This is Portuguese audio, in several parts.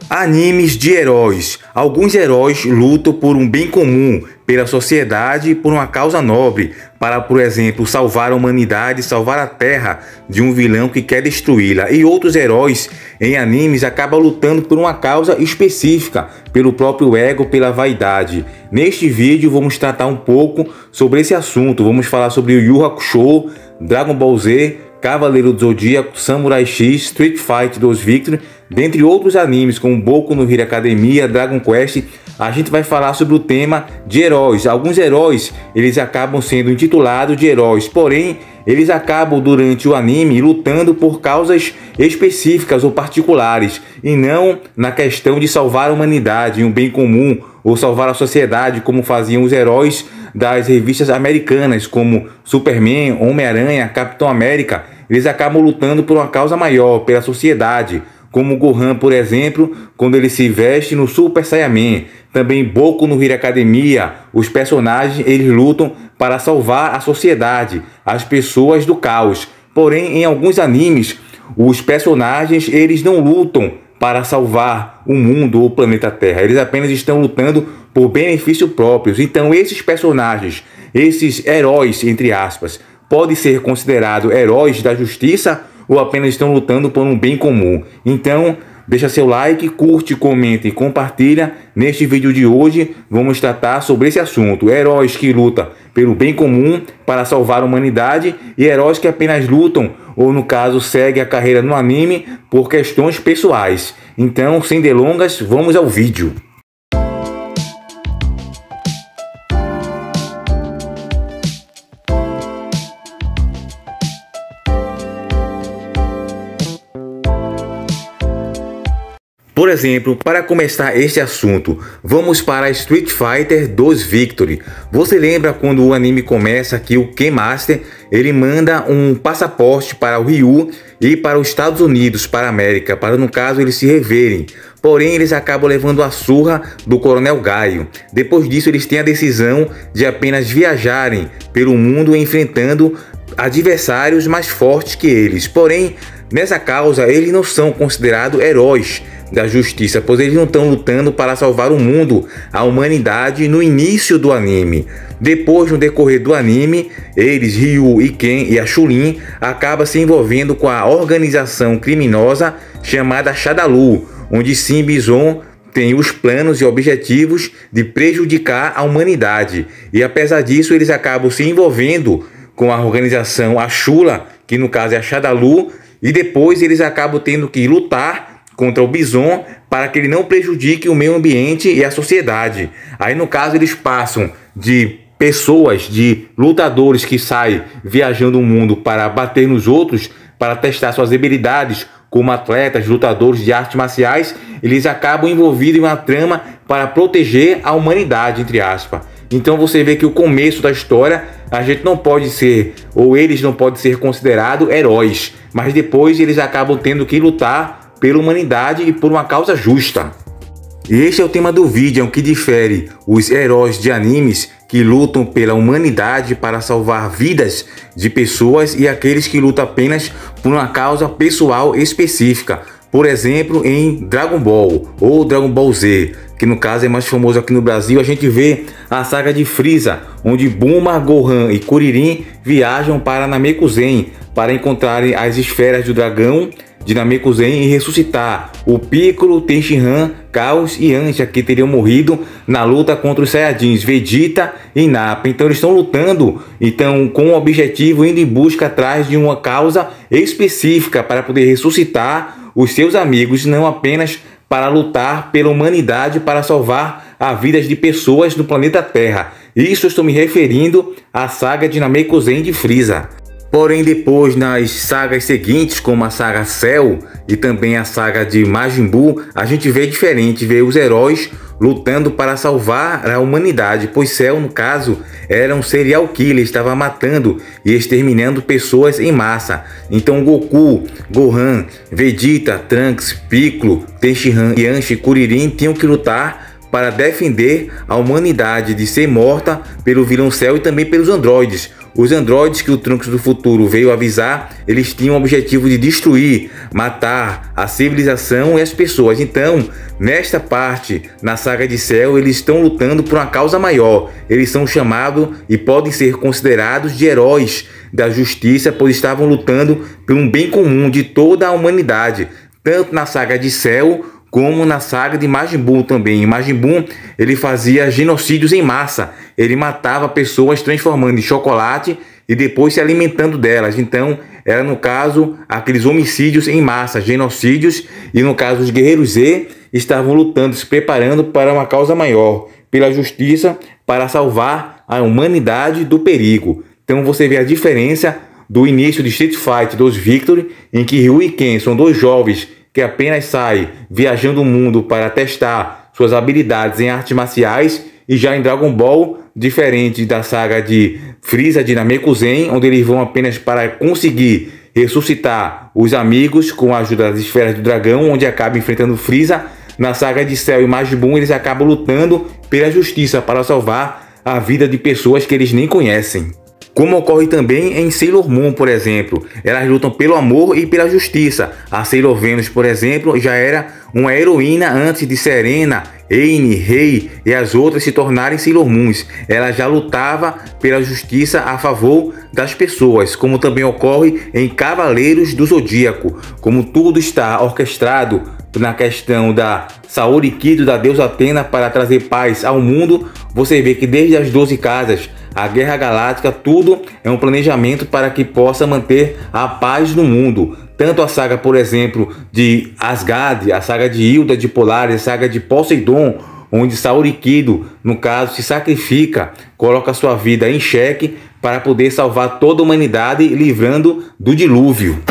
Animes de heróis. Alguns heróis lutam por um bem comum, pela sociedade e por uma causa nobre, para, por exemplo, salvar a humanidade, salvar a Terra de um vilão que quer destruí-la. E outros heróis em animes acabam lutando por uma causa específica, pelo próprio ego, pela vaidade. Neste vídeo vamos tratar um pouco sobre esse assunto. Vamos falar sobre o Yu Yu Hakusho, Dragon Ball Z, Cavaleiro do Zodíaco, Samurai X, Street Fighter 2 Victory, dentre outros animes como Boku no Hero Academia, Dragon Quest. A gente vai falar sobre o tema de heróis. Alguns heróis, eles acabam sendo intitulados de heróis, porém, eles acabam durante o anime lutando por causas específicas ou particulares, e não na questão de salvar a humanidade, um bem comum, ou salvar a sociedade, como faziam os heróis das revistas americanas, como Superman, Homem-Aranha, Capitão América. Eles acabam lutando por uma causa maior, pela sociedade, como Gohan, por exemplo, quando ele se veste no Super Saiyaman. Também Boku no Hero Academia, os personagens eles lutam para salvar a sociedade, as pessoas do caos. Porém, em alguns animes, os personagens eles não lutam para salvar o mundo ou o planeta Terra. Eles apenas estão lutando por benefício próprios. Então, esses personagens, esses heróis, entre aspas, podem ser considerados heróis da justiça ou apenas estão lutando por um bem comum. Então, deixa seu like, curte, comenta e compartilha. Neste vídeo de hoje, vamos tratar sobre esse assunto. Heróis que lutam pelo bem comum para salvar a humanidade e heróis que apenas lutam, ou no caso, seguem a carreira no anime por questões pessoais. Então, sem delongas, vamos ao vídeo. Por exemplo, para começar este assunto, vamos para Street Fighter 2 Victory. Você lembra quando o anime começa que o Ken Master ele manda um passaporte para o Ryu e para os Estados Unidos, para a América, para no caso eles se reverem. Porém, eles acabam levando a surra do Coronel Gaio. Depois disso, eles têm a decisão de apenas viajarem pelo mundo enfrentando adversários mais fortes que eles. Porém, nessa causa, eles não são considerados heróis da justiça, pois eles não estão lutando para salvar o mundo, a humanidade no início do anime. Depois, no decorrer do anime, eles, Ryu e Ken e a Chun-Li, acabam se envolvendo com a organização criminosa chamada Shadaloo, onde Sim Bison tem os planos e objetivos de prejudicar a humanidade. E apesar disso, eles acabam se envolvendo com a organização Ashura, que no caso é a Shadaloo, e depois eles acabam tendo que lutar contra o Bison para que ele não prejudique o meio ambiente e a sociedade. Aí no caso eles passam de pessoas, de lutadores que saem viajando o mundo para bater nos outros, para testar suas habilidades como atletas, lutadores de artes marciais. Eles acabam envolvidos em uma trama para proteger a humanidade, entre aspas. Então você vê que o começo da história a gente não pode ser, ou eles não podem ser considerados heróis, mas depois eles acabam tendo que lutar pela humanidade e por uma causa justa. E este é o tema do vídeo, é o que difere os heróis de animes que lutam pela humanidade para salvar vidas de pessoas e aqueles que lutam apenas por uma causa pessoal específica. Por exemplo, em Dragon Ball ou Dragon Ball Z, que no caso é mais famoso aqui no Brasil, a gente vê a saga de Frieza, onde Bulma, Gohan e Kuririn viajam para Namekuzen para encontrarem as esferas do dragão de Namekuzen e ressuscitar o Piccolo, Tenshinhan, Chaos e Yamcha, que teriam morrido na luta contra os Saiyajins Vegeta e Nappa. Então eles estão lutando, com o objetivo, indo em busca atrás de uma causa específica para poder ressuscitar os seus amigos, não apenas para lutar pela humanidade, para salvar as vidas de pessoas no planeta Terra. Isso eu estou me referindo à saga de Namekuzen de Frieza. Porém, depois, nas sagas seguintes, como a saga Cell e também a saga de Majin Buu, a gente vê diferente, vê os heróis lutando para salvar a humanidade, pois Cell, no caso, era um serial killer, estava matando e exterminando pessoas em massa. Então Goku, Gohan, Vegeta, Trunks, Piccolo, Tenshinhan, Yamcha e Kuririn tinham que lutar para defender a humanidade de ser morta pelo vilão Cell e também pelos androides. Os androides que o Trunks do futuro veio avisar, eles tinham o objetivo de destruir, matar a civilização e as pessoas. Então, nesta parte, na saga de Cell, eles estão lutando por uma causa maior. Eles são chamados e podem ser considerados de heróis da justiça, pois estavam lutando por um bem comum de toda a humanidade. Tanto na saga de Cell, como na saga de Majin Buu também. Majin Buu, ele fazia genocídios em massa. Ele matava pessoas transformando em chocolate e depois se alimentando delas. Então, era no caso aqueles homicídios em massa, genocídios. E no caso os Guerreiros Z estavam lutando, se preparando para uma causa maior, pela justiça, para salvar a humanidade do perigo. Então você vê a diferença do início de Street Fighter 2 Victory, em que Ryu e Ken são dois jovens que apenas saem viajando o mundo para testar suas habilidades em artes marciais, e já em Dragon Ball, diferente da saga de Frieza de Namekusen, onde eles vão apenas para conseguir ressuscitar os amigos com a ajuda das esferas do dragão, onde acaba enfrentando Frieza. Na saga de Cell e Majin Buu, eles acabam lutando pela justiça para salvar a vida de pessoas que eles nem conhecem. Como ocorre também em Sailor Moon, por exemplo. Elas lutam pelo amor e pela justiça. A Sailor Venus, por exemplo, já era uma heroína antes de Serena, Aine, Rei e as outras se tornarem Sailor Moons. Ela já lutava pela justiça a favor das pessoas, como também ocorre em Cavaleiros do Zodíaco. Como tudo está orquestrado na questão da Saori Kido, da deusa Atena, para trazer paz ao mundo, você vê que desde as 12 casas, a Guerra Galáctica, tudo é um planejamento para que possa manter a paz no mundo. Tanto a saga, por exemplo, de Asgard, a saga de Hilda de Polaris, a saga de Poseidon, onde Saori Kido, no caso, se sacrifica, coloca sua vida em xeque para poder salvar toda a humanidade, livrando do dilúvio.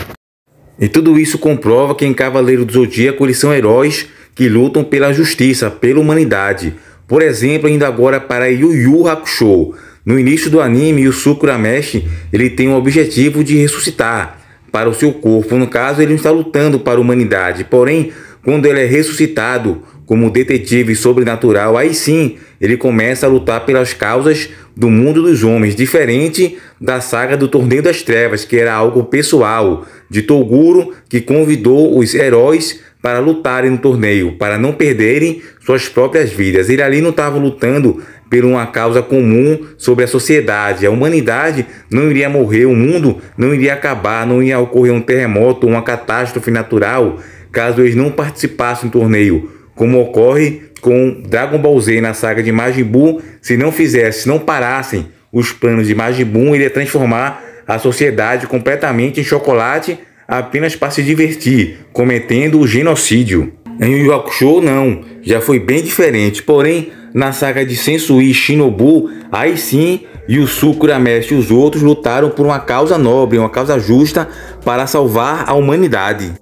E tudo isso comprova que em Cavaleiro do Zodíaco eles são heróis que lutam pela justiça, pela humanidade. Por exemplo, ainda agora para Yu Yu Hakusho. No início do anime, Yusuke Urameshi, ele tem o objetivo de ressuscitar para o seu corpo. No caso, ele está lutando para a humanidade. Porém, quando ele é ressuscitado como detetive sobrenatural, aí sim, ele começa a lutar pelas causas do mundo dos homens. Diferente da saga do Torneio das Trevas, que era algo pessoal, de Toguro, que convidou os heróis para lutarem no torneio, para não perderem suas próprias vidas. Ele ali não estava lutando por uma causa comum sobre a sociedade. A humanidade não iria morrer, o mundo não iria acabar, não ia ocorrer um terremoto, uma catástrofe natural, caso eles não participassem do torneio, como ocorre com Dragon Ball Z na saga de Majin Buu. Se não fizesse, se não parassem os planos de Majin Buu, ele ia transformar a sociedade completamente em chocolate, apenas para se divertir, cometendo o genocídio. Em Yu Yu Hakusho não, já foi bem diferente. Porém, na saga de Sensui Shinobu, aí sim, Yusuke Urameshi e os outros lutaram por uma causa nobre, uma causa justa para salvar a humanidade.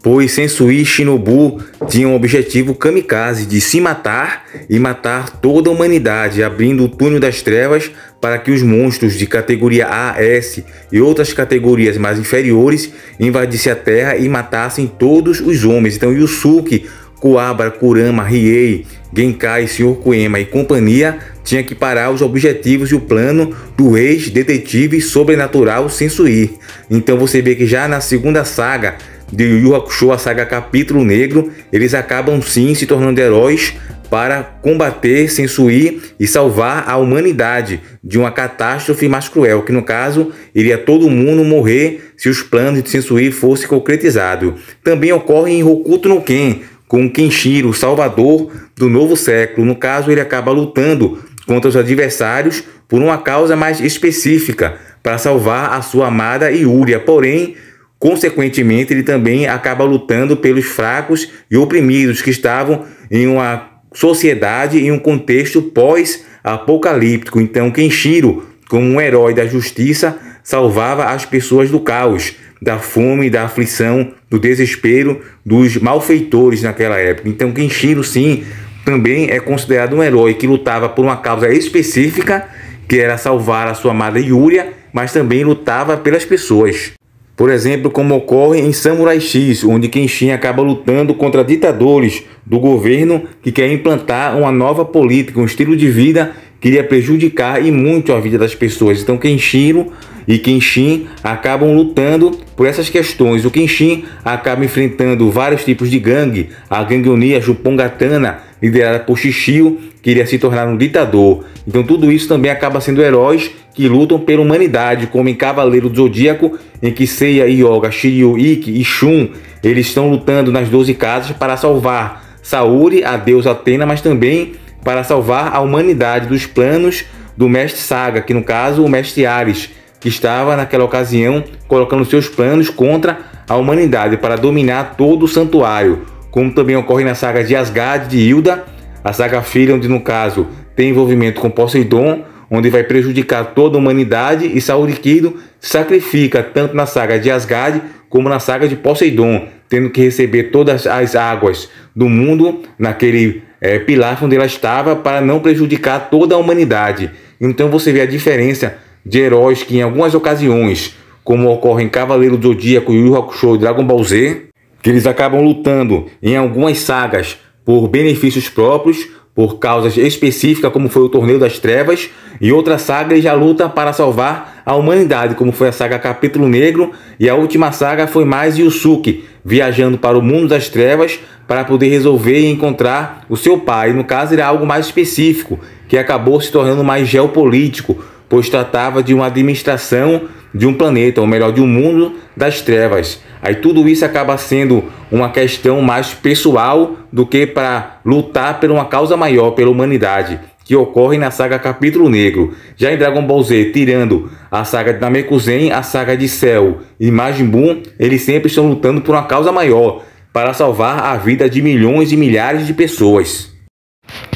Pois Sensui Shinobu tinha um objetivo kamikaze de se matar e matar toda a humanidade, abrindo o túnel das trevas para que os monstros de categoria A, S e outras categorias mais inferiores invadissem a Terra e matassem todos os homens. Então Yusuke, Kuwabara, Kurama, Riei, Genkai, Sr. Koema e companhia tinha que parar os objetivos e o plano do ex-detetive sobrenatural Sensui. Então você vê que já na segunda saga de Yu Yu Hakusho, a saga Capítulo Negro, eles acabam sim se tornando heróis para combater Sensui e salvar a humanidade de uma catástrofe mais cruel, que no caso iria todo mundo morrer se os planos de Sensui fossem concretizados. Também ocorre em Hokuto no Ken, com Kenshiro, o salvador do novo século. No caso, ele acaba lutando contra os adversários por uma causa mais específica, para salvar a sua amada Yuria. Porém, consequentemente, ele também acaba lutando pelos fracos e oprimidos que estavam em uma sociedade, em um contexto pós-apocalíptico. Então, Kenshiro, como um herói da justiça, salvava as pessoas do caos, da fome, da aflição, do desespero, dos malfeitores naquela época. Então, Kenshiro, sim, também é considerado um herói que lutava por uma causa específica, que era salvar a sua amada Yuria, mas também lutava pelas pessoas. Por exemplo, como ocorre em Samurai X, onde Kenshin acaba lutando contra ditadores do governo que quer implantar uma nova política, um estilo de vida que iria prejudicar e muito a vida das pessoas. Então Kenshiro e Kenshin acabam lutando por essas questões. O Kenshin acaba enfrentando vários tipos de gangue, a gangue Oni, a Juppongatana, liderada por Shishio, que iria se tornar um ditador. Então tudo isso também acaba sendo heróis que lutam pela humanidade, como em Cavaleiro do Zodíaco, em que Seiya, Yoga, Shiryu, Ikki e Shun, eles estão lutando nas 12 casas para salvar Saori, a deusa Atena, mas também para salvar a humanidade dos planos do Mestre Saga, que no caso o Mestre Ares, que estava naquela ocasião colocando seus planos contra a humanidade para dominar todo o santuário, como também ocorre na saga de Asgard de Hilda, a saga filha, onde no caso tem envolvimento com Poseidon, onde vai prejudicar toda a humanidade, e Saorikido se sacrifica tanto na saga de Asgard como na saga de Poseidon, tendo que receber todas as águas do mundo naquele pilar onde ela estava para não prejudicar toda a humanidade. Então você vê a diferença de heróis que em algumas ocasiões, como ocorre em Cavaleiro do Zodíaco, Yu Yu Hakusho e Dragon Ball Z, que eles acabam lutando em algumas sagas por benefícios próprios, por causas específicas, como foi o Torneio das Trevas, e outra saga já luta para salvar a humanidade, como foi a saga Capítulo Negro, e a última saga foi mais Yusuke, viajando para o mundo das trevas para poder resolver e encontrar o seu pai. No caso era algo mais específico, que acabou se tornando mais geopolítico, pois tratava de uma administração de um planeta, ou melhor, de um mundo das trevas. Aí tudo isso acaba sendo uma questão mais pessoal do que para lutar por uma causa maior, pela humanidade, que ocorre na saga Capítulo Negro. Já em Dragon Ball Z, tirando a saga de Namekusen, a saga de Cell e Majin Buu, eles sempre estão lutando por uma causa maior, para salvar a vida de milhões e milhares de pessoas.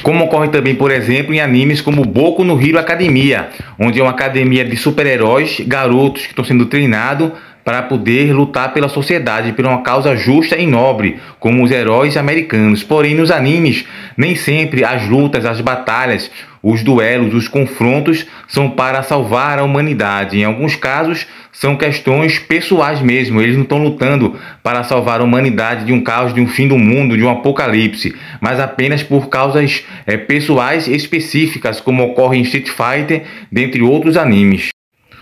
Como ocorre também, por exemplo, em animes como Boku no Hero Academia, onde é uma academia de super-heróis, garotos que estão sendo treinados para poder lutar pela sociedade, por uma causa justa e nobre, como os heróis americanos. Porém, nos animes, nem sempre as lutas, as batalhas, os duelos, os confrontos são para salvar a humanidade. Em alguns casos, são questões pessoais mesmo. Eles não estão lutando para salvar a humanidade de um caos, de um fim do mundo, de um apocalipse, mas apenas por causas pessoais específicas, como ocorre em Street Fighter, dentre outros animes.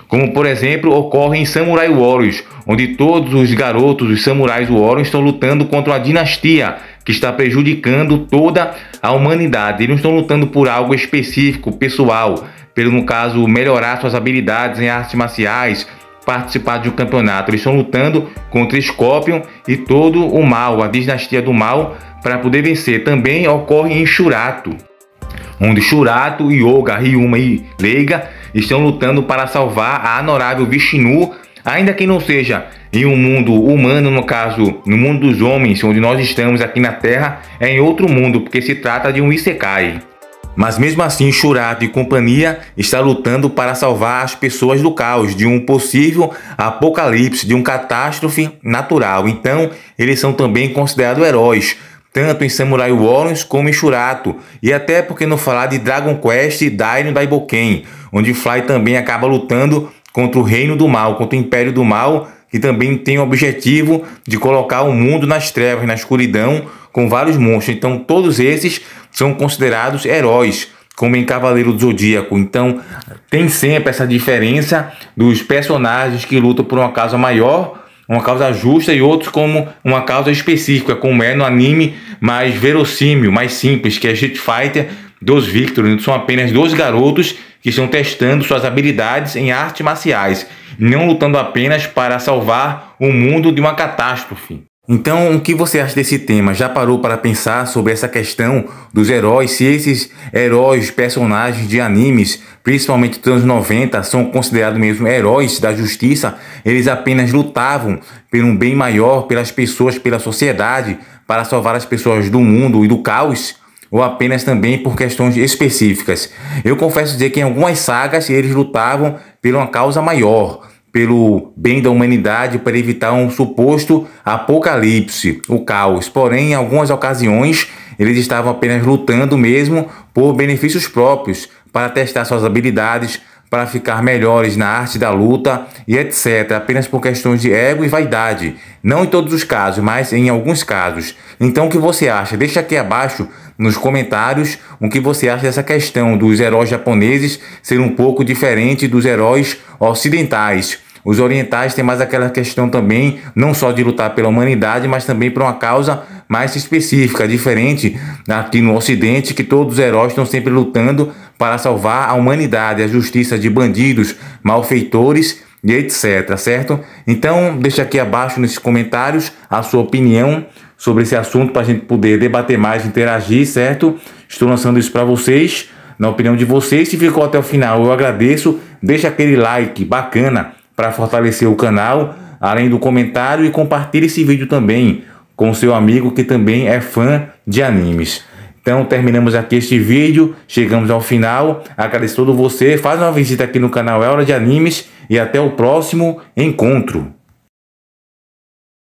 Como, por exemplo, ocorre em Samurai Warriors, onde todos os garotos, os Samurais Warriors, estão lutando contra uma dinastia que está prejudicando toda a humanidade. Eles não estão lutando por algo específico, pessoal, pelo, no caso, melhorar suas habilidades em artes marciais, participar de um campeonato. Eles estão lutando contra Scorpion e todo o mal, a dinastia do mal, para poder vencer. Também ocorre em Shurato, onde Shurato, Yoga, Ryuma e Leiga estão lutando para salvar a honorável Vishnu, ainda que não seja em um mundo humano, no caso, no mundo dos homens, onde nós estamos aqui na Terra, é em outro mundo, porque se trata de um Isekai. Mas mesmo assim, Shurato e companhia está lutando para salvar as pessoas do caos, de um possível apocalipse, de uma catástrofe natural. Então, eles são também considerados heróis, tanto em Samurai Warriors como em Shurato, e até porque não falar de Dragon Quest e Daino Daiboken, onde Fly também acaba lutando contra o Reino do Mal, contra o Império do Mal, que também tem o objetivo de colocar o mundo nas trevas, na escuridão, com vários monstros. Então todos esses são considerados heróis, como em Cavaleiro do Zodíaco. Então tem sempre essa diferença dos personagens que lutam por uma causa maior, uma causa justa, e outros como uma causa específica, como é no anime mais verossímil, mais simples, que é Street Fighter dos Victory. São apenas dois garotos que estão testando suas habilidades em artes marciais, não lutando apenas para salvar o mundo de uma catástrofe. Então, o que você acha desse tema? Já parou para pensar sobre essa questão dos heróis? Se esses heróis, personagens de animes, principalmente dos anos 90, são considerados mesmo heróis da justiça, eles apenas lutavam por um bem maior, pelas pessoas, pela sociedade, para salvar as pessoas do mundo e do caos? Ou apenas também por questões específicas? Eu confesso dizer que em algumas sagas eles lutavam por uma causa maior, pelo bem da humanidade, para evitar um suposto apocalipse, o caos. Porém, em algumas ocasiões, eles estavam apenas lutando mesmo por benefícios próprios, para testar suas habilidades, para ficar melhores na arte da luta e etc, apenas por questões de ego e vaidade. Não em todos os casos, mas em alguns casos. Então o que você acha? Deixa aqui abaixo nos comentários o que você acha dessa questão dos heróis japoneses ser um pouco diferente dos heróis ocidentais. Os orientais têm mais aquela questão também, não só de lutar pela humanidade, mas também por uma causa mais específica, diferente aqui no Ocidente, que todos os heróis estão sempre lutando para salvar a humanidade, a justiça de bandidos, malfeitores e etc, certo? Então, deixa aqui abaixo nos comentários a sua opinião sobre esse assunto para a gente poder debater mais, interagir, certo? Estou lançando isso para vocês, na opinião de vocês. Se ficou até o final, eu agradeço. Deixa aquele like bacana para fortalecer o canal, além do comentário, e compartilhe esse vídeo também com seu amigo que também é fã de animes. Então terminamos aqui este vídeo, chegamos ao final. Agradeço a todo você, faz uma visita aqui no canal É Hora de Animes e até o próximo encontro.